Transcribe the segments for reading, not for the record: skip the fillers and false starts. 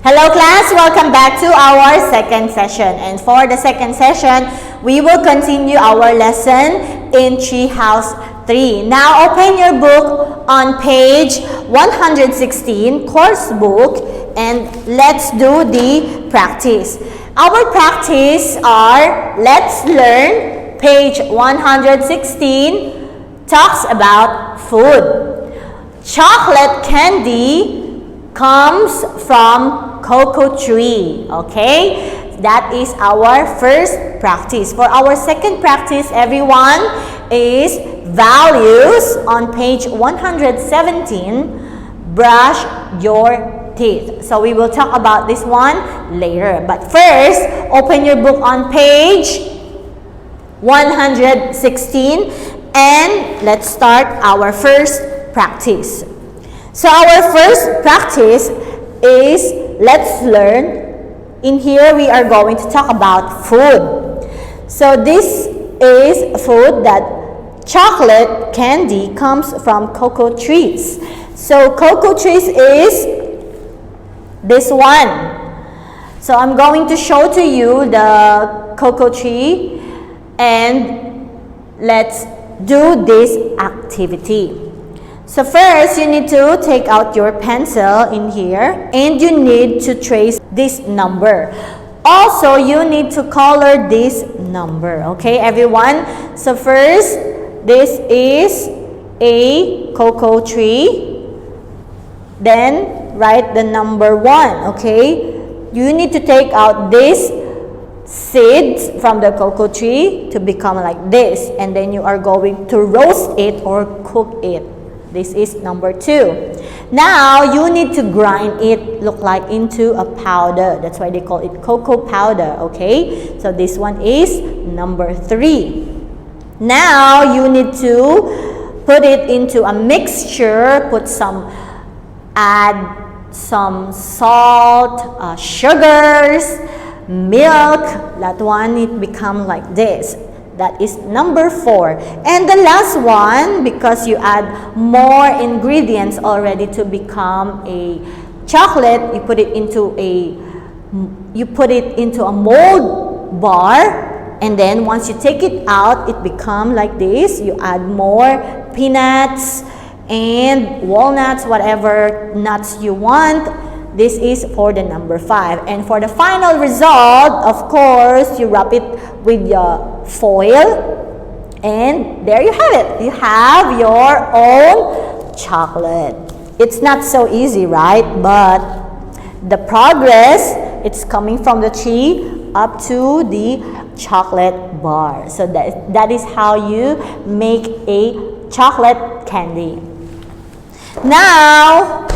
Hello class, welcome back to our second session. And for the second session, we will continue our lesson in Treehouse 3. Now open your book on page 116, course book, and let's do the practice. Our practice are, let's learn, page 116 talks about food. Chocolate candy comes from cocoa tree. Okay, that is our first practice. For our second practice, everyone, is values on page 117. Brush your teeth. So we will talk about this one later. But first, open your book on page 116 and let's start our first practice. So our first practice is, let's learn. In here we are going to talk about food. So this is food that chocolate candy comes from cocoa trees. So cocoa trees is this one. So I'm going to show to you the cocoa tree and let's do this activity. So first, you need to take out your pencil in here and you need to trace this number. Also, you need to color this number. Okay, everyone? So first, this is a cocoa tree. Then, write the number 1. Okay? You need to take out this seeds from the cocoa tree to become like this. And then you are going to roast it or cook it. This is number 2. Now, you need to grind it, look like into a powder. That's why they call it cocoa powder, okay? So, this one is number 3. Now, you need to put it into a mixture, add some salt, sugars, milk. That one, it become like this. That is number 4. And the last one, because you add more ingredients already to become a chocolate, you put it into a mold bar, and then once you take it out, it become like this. You add more peanuts and walnuts, whatever nuts you want. This is for the number 5. And for the final result, of course, you wrap it with your foil. And there you have it. You have your own chocolate. It's not so easy, right? But the progress, it's coming from the tree up to the chocolate bar. So that is how you make a chocolate candy. Now,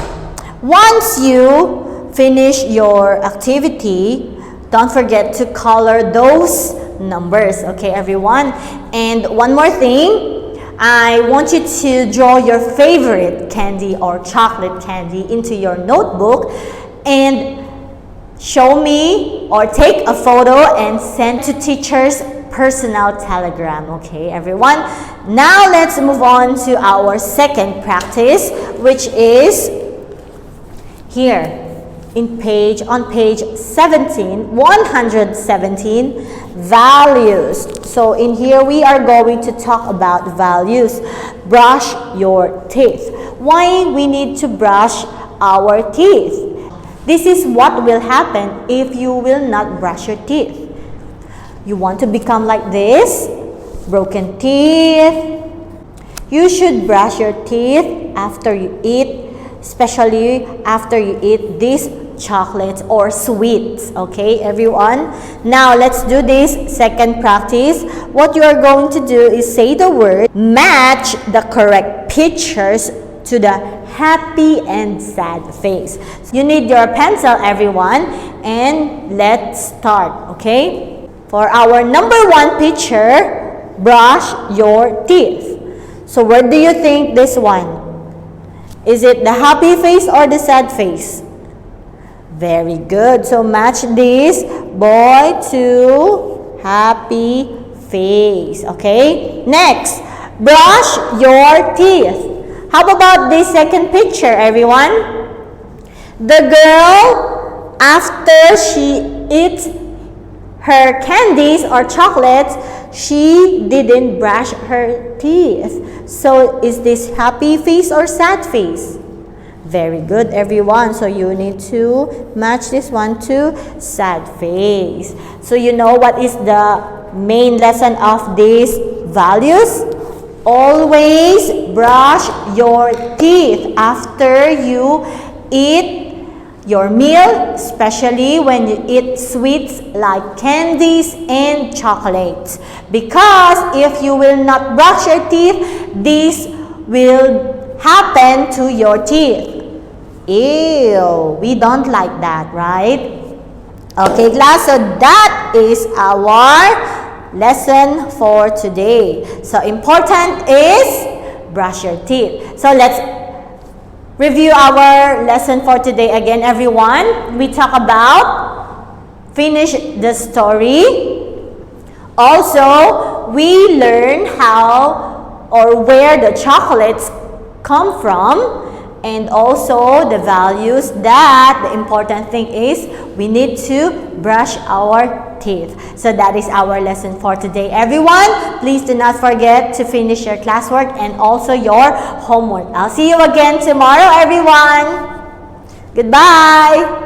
once you finish your activity, don't forget to color those numbers, okay, everyone? And one more thing, I want you to draw your favorite candy or chocolate candy into your notebook and show me or take a photo and send to teacher's personal telegram, okay, everyone? Now, let's move on to our second practice, which is here on page 117, values. So in here we are going to talk about values. Brush your teeth. Why we need to brush our teeth? This is what will happen if you will not brush your teeth. You want to become like this, broken teeth. You should brush your teeth after you eat, especially after you eat these chocolates or sweets, okay, everyone? Now, let's do this second practice. What you are going to do is say the word, match the correct pictures to the happy and sad face. You need your pencil, everyone, and let's start, okay? For our number 1 picture, brush your teeth. So, where do you think this one? Is it the happy face or the sad face? Very good. So match this boy to happy face. Okay? Next, brush your teeth. How about this second picture, everyone? The girl after she eats her candies or chocolates, she didn't brush her teeth. So is this happy face or sad face? Very good, everyone. So you need to match this one to sad face. So you know what is the main lesson of these values? Always brush your teeth after you eat your meal, especially when you eat sweets like candies and chocolates. Because if you will not brush your teeth, this will happen to your teeth. Ew, we don't like that, right? Okay, class, so that is our lesson for today. So important is brush your teeth. So let's review our lesson for today again, everyone. We talk about finish the story. Also, we learn how or where the chocolates come from, and also the values that the important thing is we need to brush our teeth. So that is our lesson for today, everyone. Please do not forget to finish your classwork and also your homework. I'll see you again tomorrow, everyone. Goodbye.